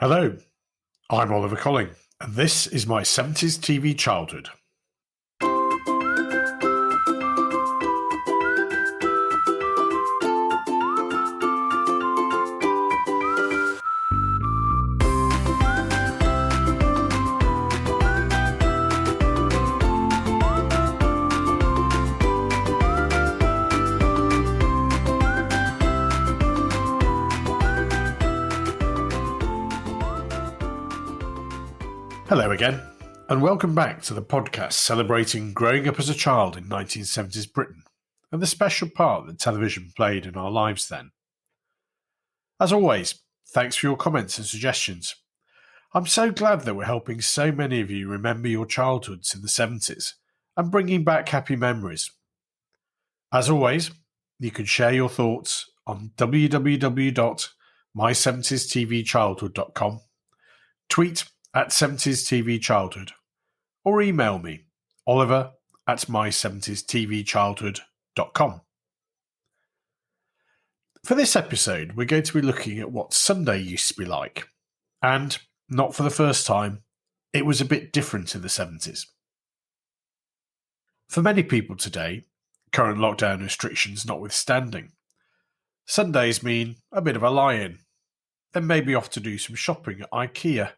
Hello, I'm Oliver Colling, and this is my 70s TV childhood. Hello again, and welcome back to the podcast celebrating growing up as a child in 1970s Britain and the special part that television played in our lives then. As always, thanks for your comments and suggestions. I'm so glad that we're helping so many of you remember your childhoods in the 70s and bringing back happy memories. As always, you can share your thoughts on www.my70stvchildhood.com, tweet at 70s TV Childhood, or email me, oliver@my70stvchildhood.com. For this episode, we're going to be looking at what Sunday used to be like, and, not for the first time, it was a bit different in the 70s. For many people today, current lockdown restrictions notwithstanding, Sundays mean a bit of a lie-in, then maybe off to do some shopping at IKEA,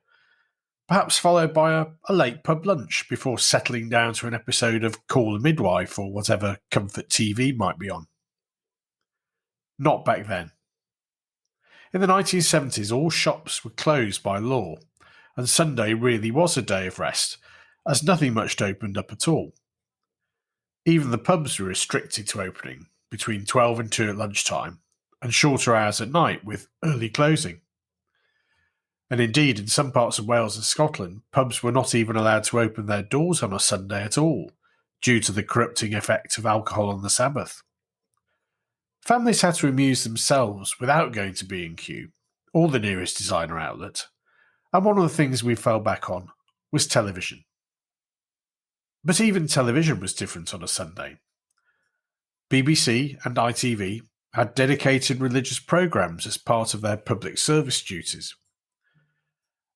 perhaps followed by a late pub lunch before settling down to an episode of Call the Midwife or whatever comfort TV might be on. Not back then. In the 1970s, all shops were closed by law, and Sunday really was a day of rest, as nothing much opened up at all. Even the pubs were restricted to opening between 12 and 2 at lunchtime, and shorter hours at night with early closing. And indeed, in some parts of Wales and Scotland, pubs were not even allowed to open their doors on a Sunday at all, due to the corrupting effect of alcohol on the Sabbath. Families had to amuse themselves without going to B&Q, or the nearest designer outlet, and one of the things we fell back on was television. But even television was different on a Sunday. BBC and ITV had dedicated religious programmes as part of their public service duties.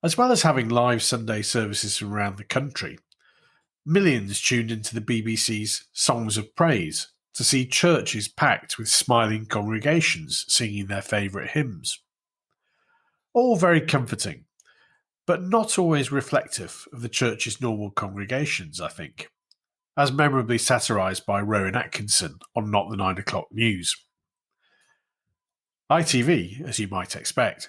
As well as having live Sunday services from around the country, millions tuned into the BBC's Songs of Praise to see churches packed with smiling congregations singing their favourite hymns. All very comforting, but not always reflective of the church's normal congregations, I think, as memorably satirised by Rowan Atkinson on Not the 9 O'Clock News. ITV, as you might expect,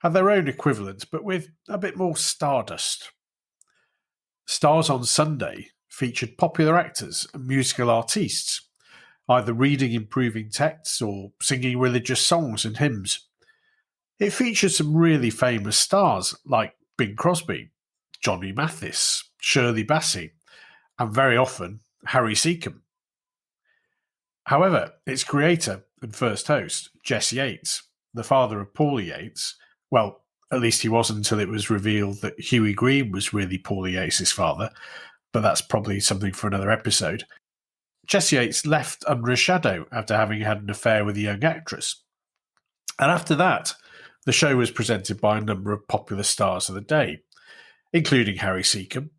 had their own equivalent, but with a bit more stardust. Stars on Sunday featured popular actors and musical artistes, either reading improving texts or singing religious songs and hymns. It featured some really famous stars like Bing Crosby, Johnny Mathis, Shirley Bassey, and very often Harry Seacombe. However, its creator and first host, Jesse Yates, the father of Paulie Yates, well, at least he wasn't until it was revealed that Huey Green was really Paulie Yates' father, but that's probably something for another episode. Jesse Yates left under a shadow after having had an affair with a young actress. And after that, the show was presented by a number of popular stars of the day, including Harry Seacombe,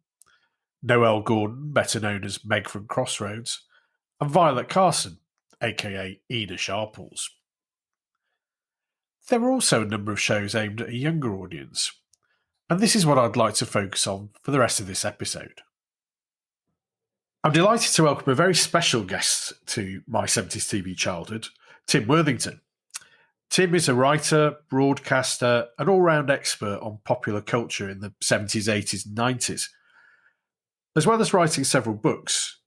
Noelle Gordon, better known as Meg from Crossroads, and Violet Carson, aka Ina Sharples. There were also a number of shows aimed at a younger audience, and this is what I'd like to focus on for the rest of this episode. I'm delighted to welcome a very special guest to my 70s TV childhood, Tim Worthington. Tim is a writer, broadcaster, and all-round expert on popular culture in the 70s, 80s and 90s, as well as writing several books,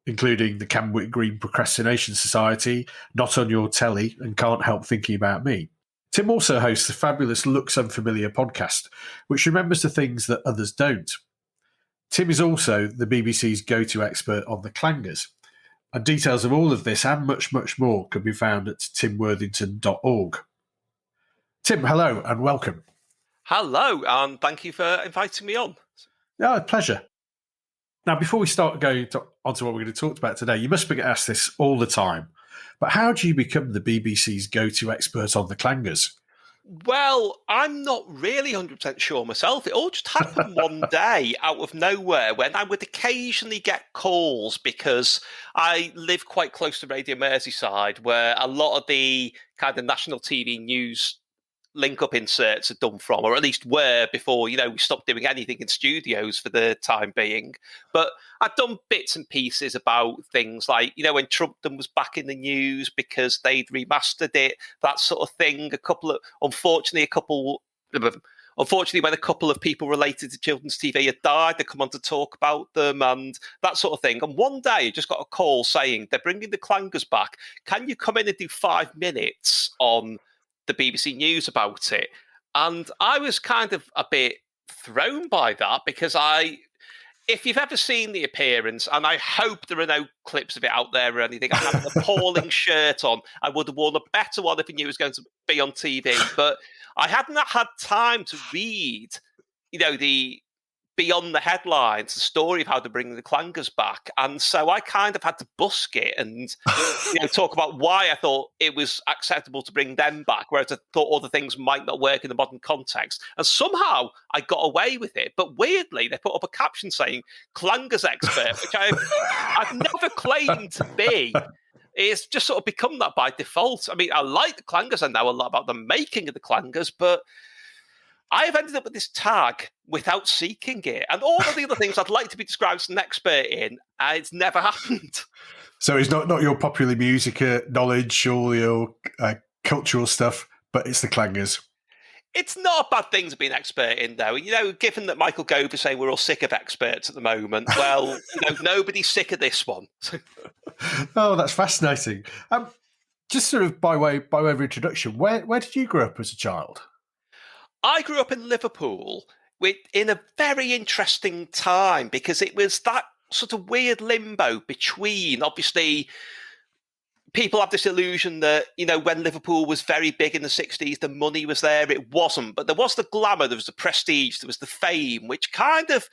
including the Camwick Green Procrastination Society, Not on Your Telly, and Can't Help Thinking About Me. Tim also hosts the fabulous Looks Unfamiliar podcast, which remembers the things that others don't. Tim is also the BBC's go-to expert on the clangers, and details of all of this and much, much more can be found at timworthington.org. Tim, hello and welcome. Hello, and thank you for inviting me on. Yeah, pleasure. Now, before we start going onto what we're going to talk about today, you must be getting asked this all the time, but how do you become the BBC's go-to expert on the clangers? Well, I'm not really 100% sure myself. It all just happened one day out of nowhere when I would occasionally get calls because I live quite close to Radio Merseyside, where a lot of the kind of national TV news link-up inserts are done from, or at least were before, we stopped doing anything in studios for the time being. But I've done bits and pieces about things like, when Trumpton was back in the news because they'd remastered it, that sort of thing. Unfortunately, when a couple of people related to children's TV had died, they come on to talk about them and that sort of thing. And one day I just got a call saying, they're bringing the clangers back. Can you come in and do 5 minutes on the BBC News about it? And I was kind of a bit thrown by that because if you've ever seen the appearance, and I hope there are no clips of it out there or anything, I had an appalling shirt on. I would have worn a better one if I knew it was going to be on TV, but I hadn't had time to read, the beyond the headlines, the story of how they're bringing the clangers back. And so I kind of had to busk it and talk about why I thought it was acceptable to bring them back, whereas I thought other things might not work in the modern context. And somehow I got away with it. But weirdly, they put up a caption saying clangers expert, which I've never claimed to be. It's just sort of become that by default. I mean, I like the clangers. I know a lot about the making of the clangers, but I have ended up with this tag without seeking it. And all of the other things I'd like to be described as an expert in, it's never happened. So it's not your popular music knowledge or your cultural stuff, but it's the clangers. It's not a bad thing to be an expert in, though. Given that Michael Gove is saying we're all sick of experts at the moment, well, nobody's sick of this one. Oh, that's fascinating. Just sort of by way of introduction, where did you grow up as a child? I grew up in Liverpool in a very interesting time because it was that sort of weird limbo between, obviously, people have this illusion that, when Liverpool was very big in the 60s, the money was there. It wasn't. But there was the glamour, there was the prestige, there was the fame, which kind of,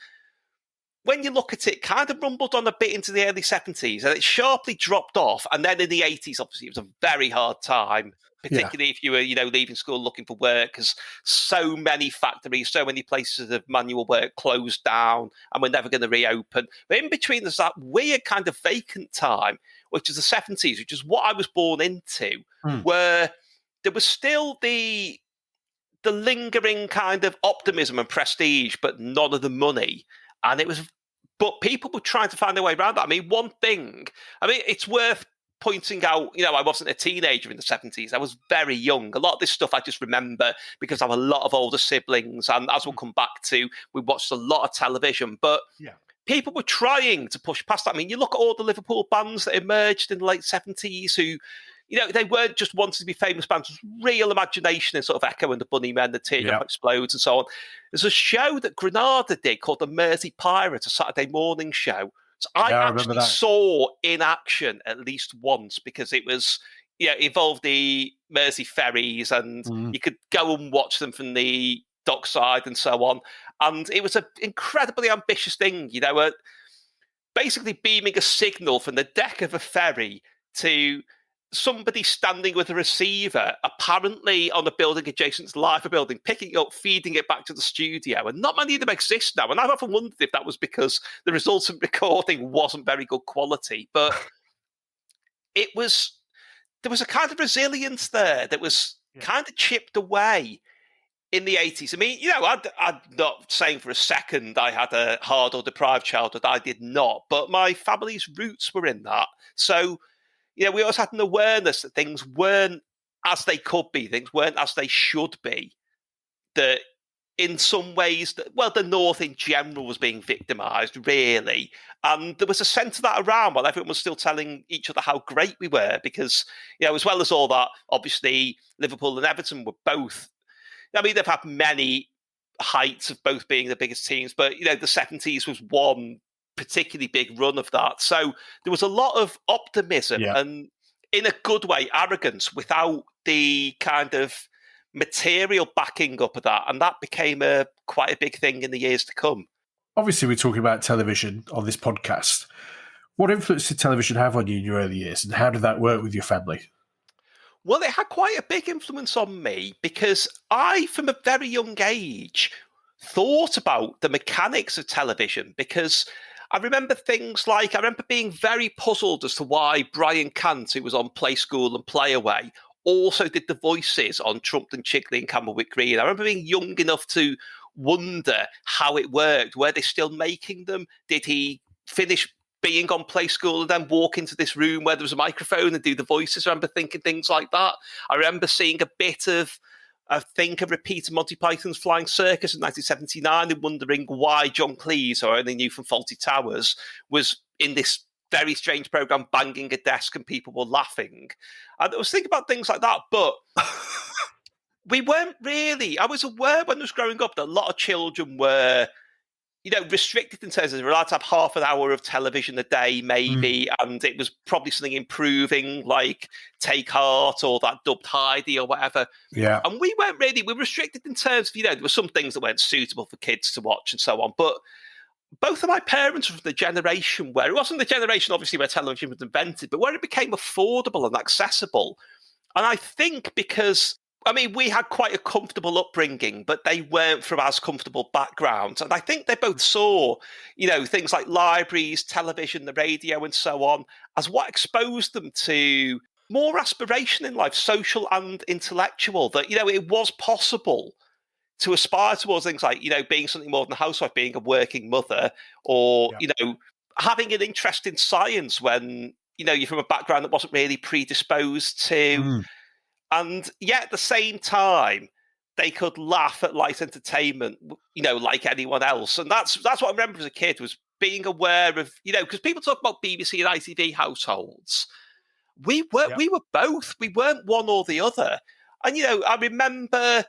when you look at it, kind of rumbled on a bit into the early 70s and it sharply dropped off. And then in the 80s, obviously, it was a very hard time, particularly if you were, leaving school looking for work, because so many factories, so many places of manual work closed down and were never going to reopen. But in between, there's that weird kind of vacant time, which is the 70s, which is what I was born into, where there was still the lingering kind of optimism and prestige, but none of the money. And but people were trying to find their way around that. I mean, it's worth pointing out, I wasn't a teenager in the 70s. I was very young. A lot of this stuff I just remember because I have a lot of older siblings. And as we'll come back to, we watched a lot of television. But people were trying to push past that. I mean, you look at all the Liverpool bands that emerged in the late 70s who, they weren't just wanting to be famous bands. It was real imagination in sort of Echo and the Bunnymen, the Teardrop Explodes and so on. There's a show that Granada did called the Mersey Pirates, a Saturday morning show. So I actually saw in action at least once because it was, it involved the Mersey ferries and you could go and watch them from the dockside and so on. And it was an incredibly ambitious thing, basically beaming a signal from the deck of a ferry to somebody standing with a receiver, apparently on a building adjacent to the Liver building, picking it up, feeding it back to the studio. And not many of them exist now. And I've often wondered if that was because the resultant recording wasn't very good quality. But there was a kind of resilience there that was kind of chipped away in the 80s. I mean, I'm not saying for a second I had a hard or deprived childhood. I did not. But my family's roots were in that. So, we always had an awareness that things weren't as they could be, things weren't as they should be. That in some ways, the North in general was being victimised, really. And there was a sense of that around while everyone was still telling each other how great we were. Because, as well as all that, obviously, Liverpool and Everton were both, they've had many heights of both being the biggest teams, but, the 70s was one particularly big run of that. So there was a lot of optimism and, in a good way, arrogance without the kind of material backing up of that. And that became quite a big thing in the years to come. Obviously, we're talking about television on this podcast. What influence did television have on you in your early years and how did that work with your family? Well, it had quite a big influence on me because I, from a very young age, thought about the mechanics of television because I remember things like I remember being very puzzled as to why Brian Cant, who was on Play School and Play Away, also did the voices on Trumped and Chigley and Camberwick Green. I remember being young enough to wonder how it worked. Were they still making them? Did he finish being on Play School and then walk into this room where there was a microphone and do the voices? I remember thinking things like that. I remember seeing a bit of, I think, a repeat of Monty Python's Flying Circus in 1979 and wondering why John Cleese, who I only knew from Fawlty Towers, was in this very strange program banging a desk and people were laughing. And I was thinking about things like that, but we weren't really. I was aware when I was growing up that a lot of children were, restricted in terms of they're allowed to have half an hour of television a day, maybe, and it was probably something improving like Take Heart or that dubbed Heidi or whatever. Yeah. And we weren't really, we were restricted in terms of, there were some things that weren't suitable for kids to watch and so on. But both of my parents were from the generation where, it wasn't the generation, obviously, where television was invented, but where it became affordable and accessible. And I think because, we had quite a comfortable upbringing, but they weren't from as comfortable backgrounds. And I think they both saw, things like libraries, television, the radio, and so on, as what exposed them to more aspiration in life, social and intellectual, that, it was possible to aspire towards things like, being something more than a housewife, being a working mother, or, having an interest in science when, you're from a background that wasn't really predisposed to. And yet at the same time, they could laugh at light entertainment, like anyone else. And that's what I remember as a kid, was being aware of, because people talk about BBC and ITV households. We were both. We weren't one or the other. And, I remember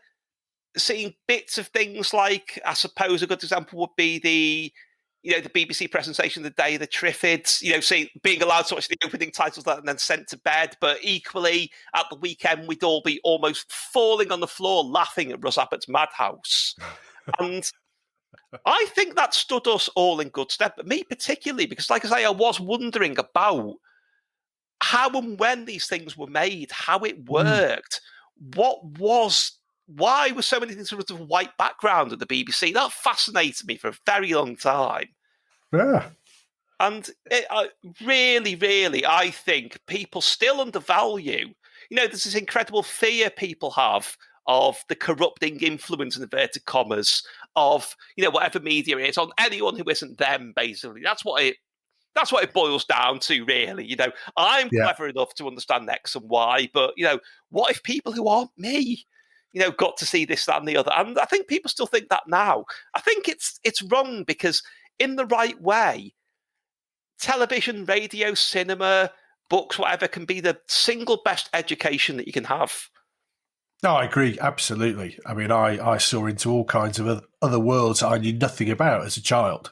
seeing bits of things like, I suppose a good example would be the BBC presentation The Day of the Triffids, being allowed to watch the opening titles that and then sent to bed. But equally, at the weekend, we'd all be almost falling on the floor laughing at Russ Abbott's Madhouse. And I think that stood us all in good stead, but me particularly, because like I say, I was wondering about how and when these things were made, how it worked, why were so many things sort of white background at the BBC? That fascinated me for a very long time. Yeah. And really, really, I think people still undervalue, there's this incredible fear people have of the corrupting influence, in inverted commas, of, whatever media it is on anyone who isn't them, basically. That's what it boils down to, really. I'm clever enough to understand X and Y, but, what if people who aren't me, got to see this, that, and the other? And I think people still think that now. I think it's wrong because in the right way, television, radio, cinema, books, whatever, can be the single best education that you can have. No, I agree. Absolutely. I saw into all kinds of other worlds I knew nothing about as a child.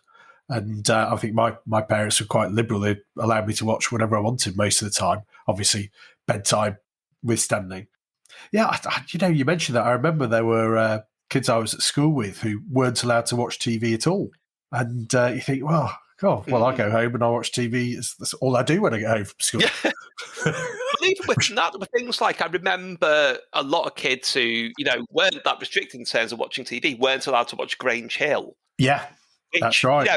And I think my parents were quite liberal. They allowed me to watch whatever I wanted most of the time. Obviously, bedtime withstanding. Yeah, you mentioned that. I remember there were kids I was at school with who weren't allowed to watch TV at all. And you think, well, God, I go home and I watch TV. That's all I do when I get home from school. Yeah. But even with that, there were things like, I remember a lot of kids who, weren't that restricted in terms of watching TV, weren't allowed to watch Grange Hill. Yeah, that's right.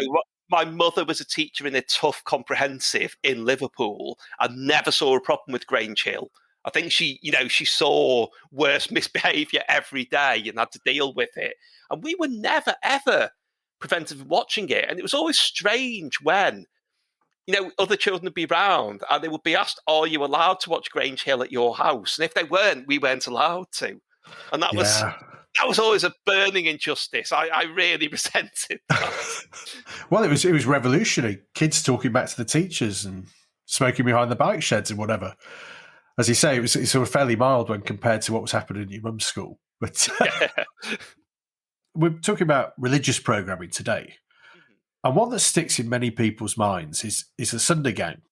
My mother was a teacher in a tough comprehensive in Liverpool and never saw a problem with Grange Hill. I think she saw worse misbehaviour every day and had to deal with it. And we were never, ever prevented from watching it. And it was always strange when, other children would be around and they would be asked, are you allowed to watch Grange Hill at your house? And if they weren't, we weren't allowed to. And that was always a burning injustice. I really resented that. Well, it was revolutionary. Kids talking back to the teachers and smoking behind the bike sheds and whatever. As you say, it's sort of fairly mild when compared to what was happening in your mum's school. But we're talking about religious programming today. And one that sticks in many people's minds is the Sunday game.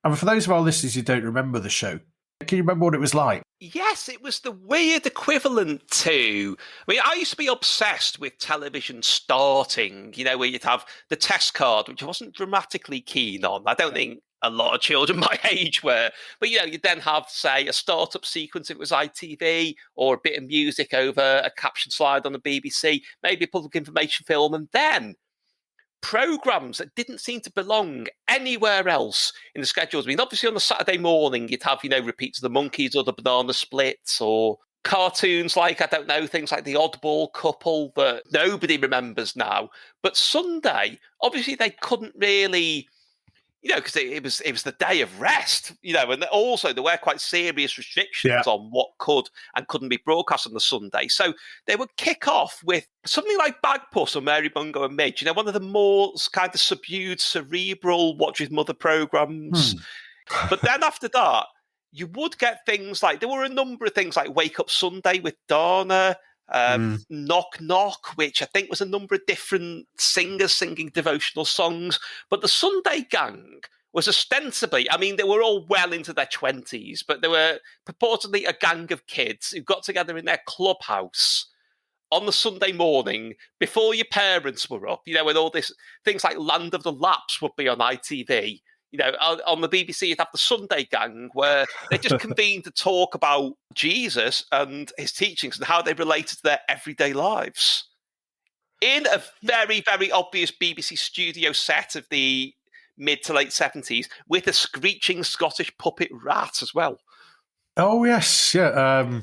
And for those of our listeners who don't remember the show, can you remember what it was like? Yes, it was the weird equivalent to... I used to be obsessed with television starting, where you'd have the test card, which I wasn't dramatically keen on. I don't think a lot of children my age were. But, you'd then have, say, a startup sequence if it was ITV, or a bit of music over a caption slide on the BBC, maybe a public information film, and then programmes that didn't seem to belong anywhere else in the schedules. I mean, obviously on the Saturday morning, you'd have, repeats of the Monkeys or the Banana Splits, or cartoons like, I don't know, things like the Oddball Couple that nobody remembers now. But Sunday, obviously they couldn't really, because it was the day of rest, and also there were quite serious restrictions on what could and couldn't be broadcast on the Sunday. So they would kick off with something like Bagpuss or Mary Bungo and Midge, one of the more kind of subdued, cerebral Watch With Mother programmes. But then after that, you would get things like, there were a number of things like Wake Up Sunday with Dana, Knock Knock, which I think was a number of different singers singing devotional songs. But the Sunday Gang was ostensibly, I mean, they were all well into their 20s, but they were purportedly a gang of kids who got together in their clubhouse on the Sunday morning before your parents were up, when all this things like Land of the Laps would be on ITV. On the BBC, you'd have the Sunday Gang, where they just convened to talk about Jesus and his teachings and how they related to their everyday lives. In a very, very obvious BBC studio set of the mid to late 70s, with a screeching Scottish puppet rat as well. Oh, yes. Yeah.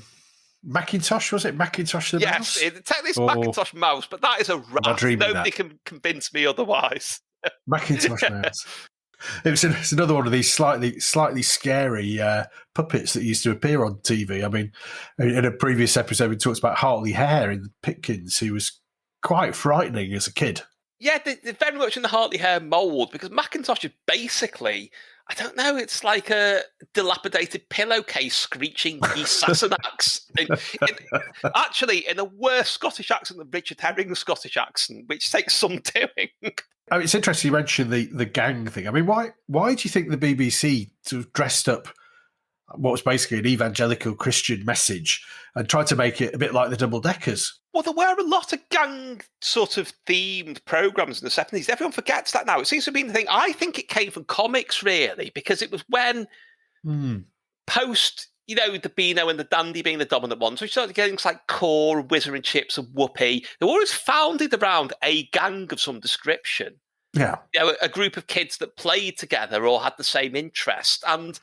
Macintosh, was it? Macintosh the mouse? Yes, technically it's Macintosh Mouse, but that is a rat. Nobody can convince me otherwise. Macintosh Mouse. It's another one of these slightly scary puppets that used to appear on TV. I mean, in a previous episode, we talked about Hartley Hare in Pitkins, who was quite frightening as a kid. Yeah, they're very much in the Hartley Hare mould, because Macintosh is basically, I don't know, it's like a dilapidated pillowcase screeching East Sassenachs. Actually, in a worse Scottish accent than Richard Herring's Scottish accent, which takes some doing. I mean, it's interesting you mentioned the gang thing. I mean, why do you think the BBC sort of dressed up what was basically an evangelical Christian message and tried to make it a bit like the Double Deckers? Well, there were a lot of gang sort of themed programmes in the 70s. Everyone forgets that now. It seems to have been the thing. I think it came from comics, really, because it was when post, the Beano and the Dandy being the dominant ones, we started getting things like Core, Whizzer and Chips and Whoopee. They were always founded around a gang of some description. Yeah. A group of kids that played together or had the same interest. And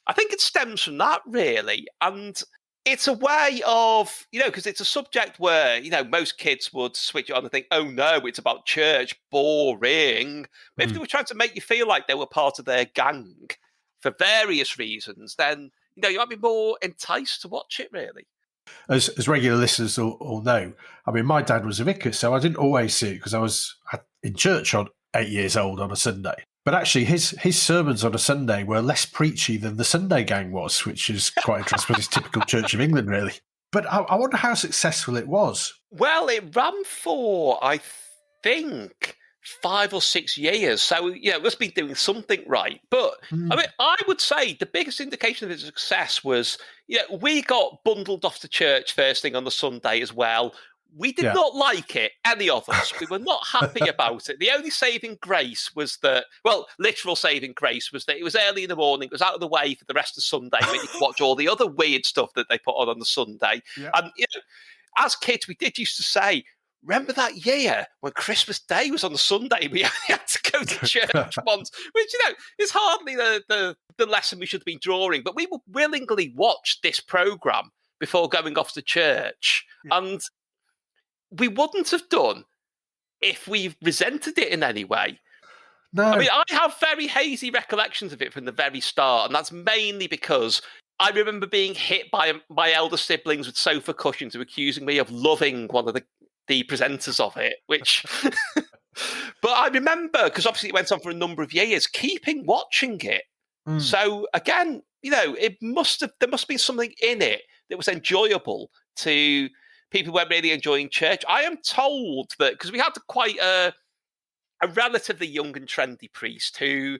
I think it stems from that, really. And it's a way of, because it's a subject where, most kids would switch it on and think, oh no, it's about church, boring. But if they were trying to make you feel like they were part of their gang for various reasons, then, you might be more enticed to watch it, really. As regular listeners all know, I mean, my dad was a vicar, so I didn't always see it because I was in church on 8 years old on a Sunday. But actually, his sermons on a Sunday were less preachy than the Sunday Gang was, which is quite interesting. It's typical Church of England, really. But I wonder how successful it was. Well, it ran for, I think, 5 or 6 years. So, it must be doing something right. But, I mean, I would say the biggest indication of its success was, we got bundled off to church first thing on the Sunday as well. We did not like it, any of us. We were not happy about it. The only saving grace was literal saving grace was that it was early in the morning. It was out of the way for the rest of Sunday when you could watch all the other weird stuff that they put on the Sunday. Yeah. And, as kids, we did used to say, remember that year when Christmas Day was on the Sunday? We only had to go to church once, which, is hardly the lesson we should have been drawing. But we would willingly watch this programme before going off to church. Yeah. And we wouldn't have done if we resented it in any way. No. I mean, I have very hazy recollections of it from the very start, and that's mainly because I remember being hit by my elder siblings with sofa cushions who were accusing me of loving one of the presenters of it, which... But I remember, because obviously it went on for a number of years, keeping watching it. So, again, there must have been something in it that was enjoyable to... people weren't really enjoying church. I am told that, because we had quite a relatively young and trendy priest who,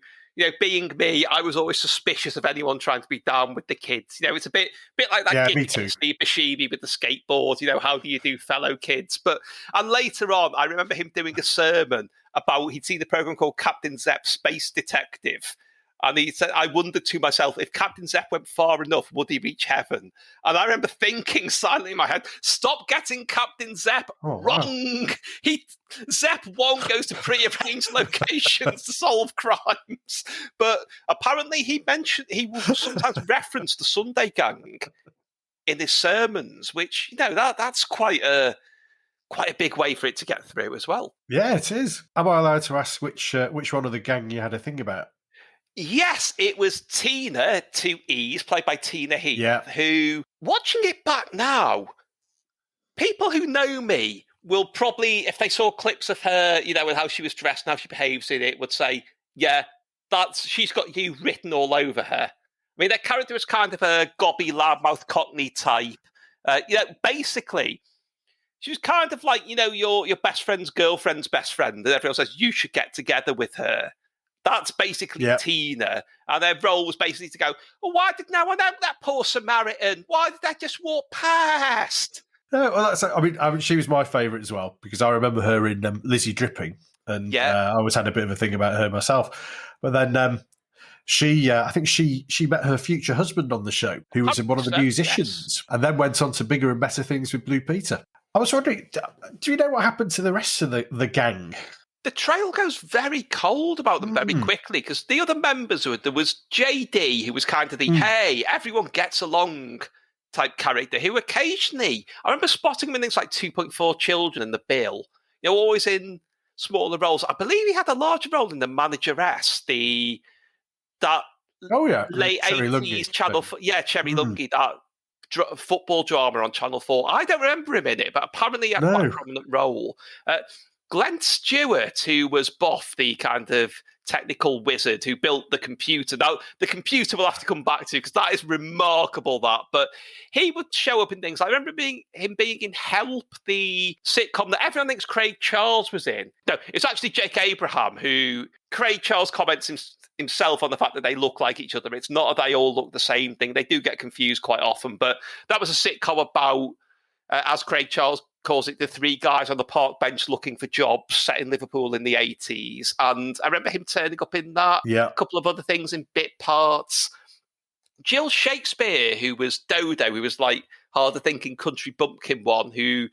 being me, I was always suspicious of anyone trying to be down with the kids. It's a bit like that kid Steve Buscemi with the skateboard, how do you do, fellow kids? And later on, I remember him doing a sermon about, he'd seen a program called Captain Zepp Space Detective. And he said, I wondered to myself, if Captain Zepp went far enough, would he reach heaven? And I remember thinking silently in my head, stop getting Captain Zepp wrong. Wow. Zepp 1 goes to prearranged locations to solve crimes. But apparently he will sometimes reference the Sunday Gang in his sermons, which, that's quite a big way for it to get through as well. Yeah, it is. Am I allowed to ask which one of the gang you had a thing about? Yes, it was Tina, 2 E's, played by Tina Heath, who, watching it back now, people who know me will probably, if they saw clips of her, and how she was dressed and how she behaves in it, would say, yeah, she's got you written all over her. I mean, their character was kind of a gobby, loudmouth Cockney type. Basically, she was kind of like, your best friend's girlfriend's best friend, and everyone says, you should get together with her. That's basically Tina. And their role was basically to go, why did no one help that poor Samaritan? Why did they just walk past? No, well, I mean, she was my favourite as well, because I remember her in Lizzie Dripping, and I always had a bit of a thing about her myself. But then I think she met her future husband on the show, who was one of the musicians, and then went on to bigger and better things with Blue Peter. I was wondering, do you know what happened to the rest of the gang? The trail goes very cold about them very quickly, because the other members, there was JD, who was kind of the, hey, everyone gets along type character, who occasionally, I remember spotting him in things like 2.4 Children and The Bill, always in smaller roles. I believe he had a larger role in The Manageress, late 80s Channel 4, Cherry Lungy, that football drama on Channel 4. I don't remember him in it, but apparently he had quite a prominent role. Glenn Stewart, who was Boff, the kind of technical wizard who built the computer. Now, the computer we'll have to come back to, because that is remarkable, but he would show up in things. I remember him being in Help, the sitcom that everyone thinks Craig Charles was in. No, it's actually Jake Abraham, who Craig Charles comments himself on the fact that they look like each other. It's not that they all look the same thing. They do get confused quite often, but that was a sitcom about, as Craig Charles calls it, the 3 guys on the park bench looking for jobs, set in Liverpool in the 80s. And I remember him turning up in that, a couple of other things in bit parts. Jill Shakespeare, who was Dodo, who was like harder thinking country bumpkin one, who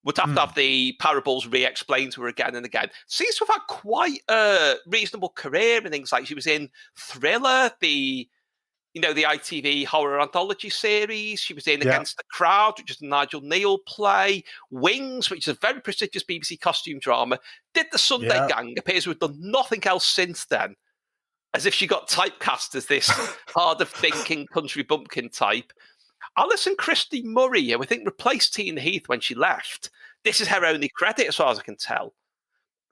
would have to have the parables re-explained to her again and again, seems to have had quite a reasonable career in things like she was in Thriller, the ITV horror anthology series. She was in Against the Crowd, which is a Nigel Neal play. Wings, which is a very prestigious BBC costume drama. Did the Sunday Gang, appears to have done nothing else since then. As if she got typecast as this harder thinking country bumpkin type. Alison Christie Murray, who I think replaced Tina Heath when she left. This is her only credit, as far as I can tell.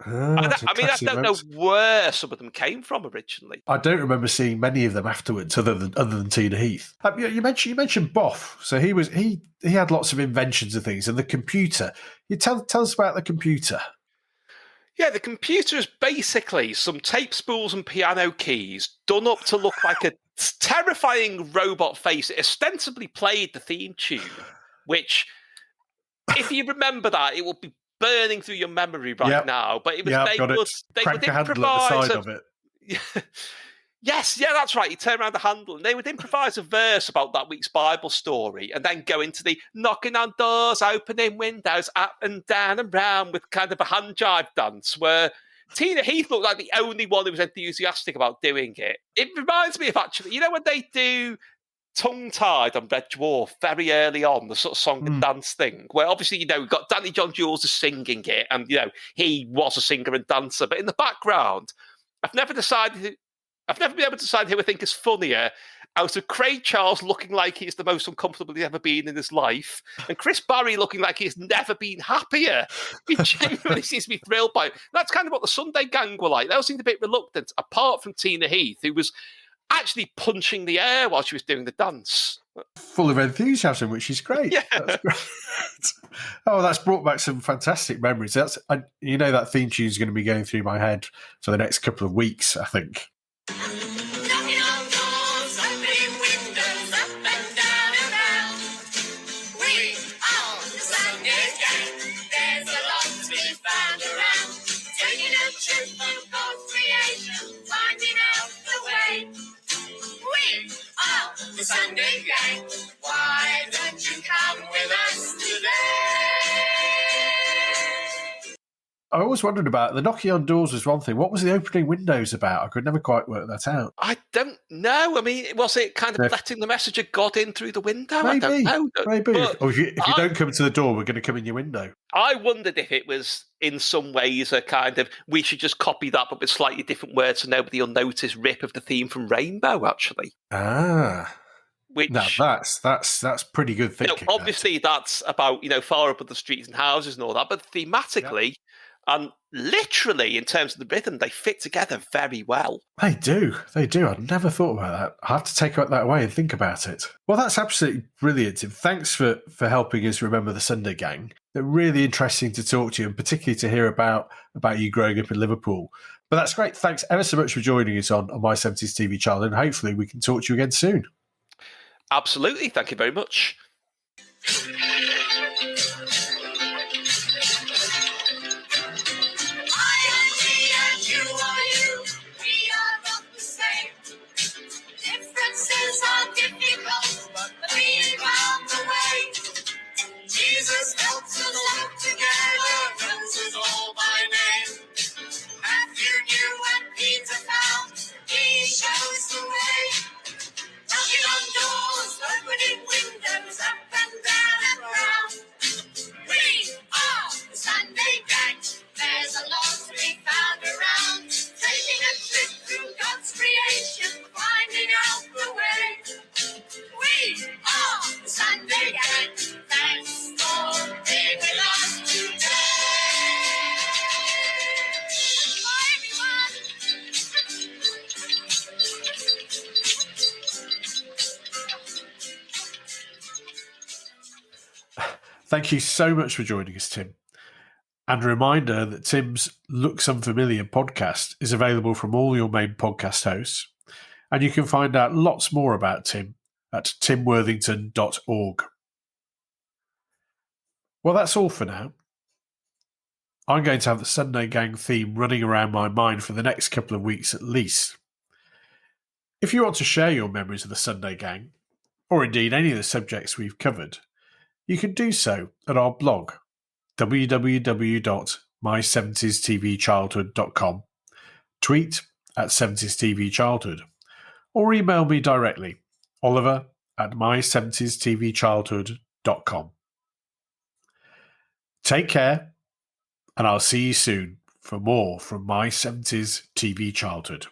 I don't know where some of them came from originally. I don't remember seeing many of them afterwards, other than Tina Heath. You mentioned Boff, so he had lots of inventions of things, and the computer. You tell us about the computer. Yeah, the computer is basically some tape spools and piano keys done up to look like a terrifying robot face. It ostensibly played the theme tune, which, if you remember that, it will be burning through your memory now. But it was they would improvise of it. Yes, that's right. You turn around the handle, and they would improvise a verse about that week's Bible story, and then go into the knocking on doors, opening windows, up and down and round with kind of a hand jive dance, where Tina Heath looked like the only one who was enthusiastic about doing it. It reminds me of, actually, when they do Tongue-Tied on Red Dwarf very early on, the sort of song and dance thing, where obviously, we've got Danny John Jules is singing it, and, he was a singer and dancer, but in the background, I've never been able to decide who I think is funnier out of Craig Charles looking like he's the most uncomfortable he's ever been in his life, and Chris Barry looking like he's never been happier. He genuinely seems to be thrilled by it. That's kind of what the Sunday Gang were like. They all seemed a bit reluctant, apart from Tina Heath, who was actually punching the air while she was doing the dance. Full of enthusiasm, which is great. Yeah. That's great. Oh, that's brought back some fantastic memories. That theme tune is going to be going through my head for the next couple of weeks, I think. Finding out the way. I always wondered about the knocking on doors was one thing. What was the opening windows about? I could never quite work that out. I don't know. I mean, was it kind of letting the message of God in through the window? Maybe, I don't know. maybe. But Or if you don't come to the door, we're going to come in your window. I wondered if it was in some ways a kind of, we should just copy that but with slightly different words so nobody will notice rip of the theme from Rainbow, actually. Ah. Which, now that's pretty good thinking. Obviously that's about, far up on the streets and houses and all that, but thematically and literally in terms of the rhythm, they fit together very well. They do. I'd never thought about that. I have to take that away and think about it. Well, that's absolutely brilliant, Tim. Thanks for helping us remember the Sunday Gang. They're really interesting to talk to you, and particularly to hear about you growing up in Liverpool. But that's great. Thanks ever so much for joining us on My 70s TV Childhood, and hopefully we can talk to you again soon. Absolutely. Thank you very much. Jesus helps us live together, knows us all by name. Matthew knew and Peter found, he shows the way. Knocking on doors, opening windows, up and down and round. We are the Sunday Gang, there's a lot to be found around. Taking a trip through God's creation, finding out the way. We are the Sunday Gang, thanks for being with us today. Bye, everyone. Thank you so much for joining us, Tim. And a reminder that Tim's Looks Unfamiliar podcast is available from all your main podcast hosts. And you can find out lots more about Tim at timworthington.org. Well, that's all for now. I'm going to have the Sunday Gang theme running around my mind for the next couple of weeks at least. If you want to share your memories of the Sunday Gang, or indeed any of the subjects we've covered, you can do so at our blog, www.my70stvchildhood.com, tweet at 70stvchildhood, or email me directly, oliver@my70stvchildhood.com. Take care, and I'll see you soon for more from My 70s TV Childhood.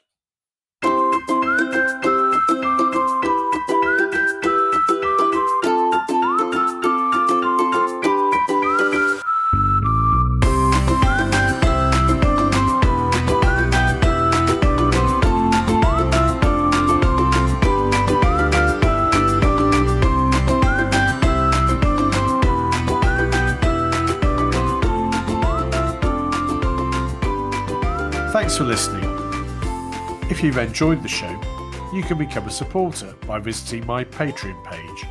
Thanks for listening. If you've enjoyed the show, you can become a supporter by visiting my Patreon page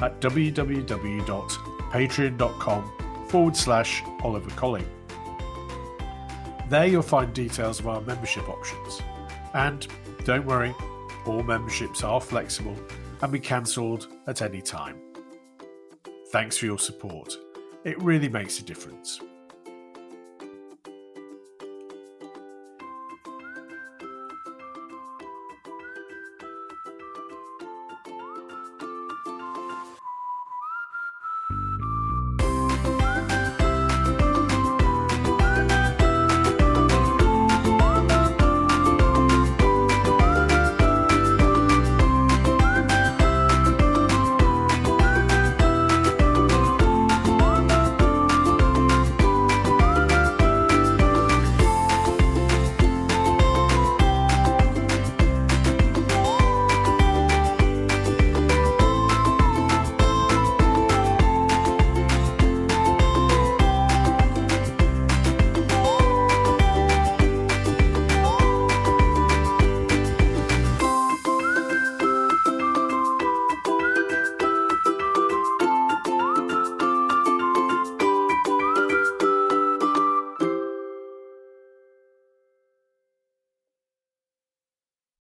at www.patreon.com/Oliver Colling. There you'll find details of our membership options. And don't worry, all memberships are flexible and be cancelled at any time. Thanks for your support. It really makes a difference.